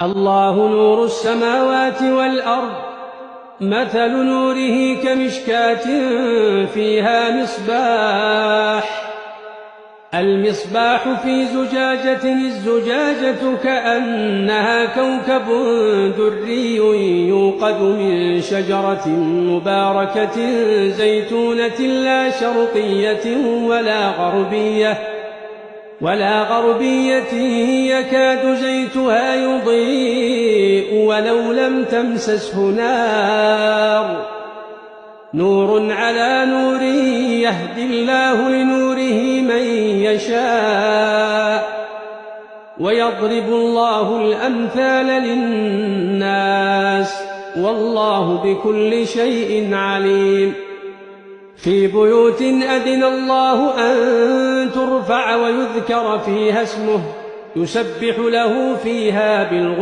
الله نور السماوات والأرض. مثل نوره كمشكاة فيها مصباح. المصباح في زجاجة، الزجاجة كأنها كوكب دري يوقد من شجرة مباركة زيتونة لا شرقية ولا غربية يكاد زيتها يضيء ولو لم تمسسه نار. نور على نور يهدي الله لنوره من يشاء ويضرب الله الأمثال للناس والله بكل شيء عليم. في بيوت أذن الله أن ترفع ويذكر فيها اسمه يسبح له فيها بالغدو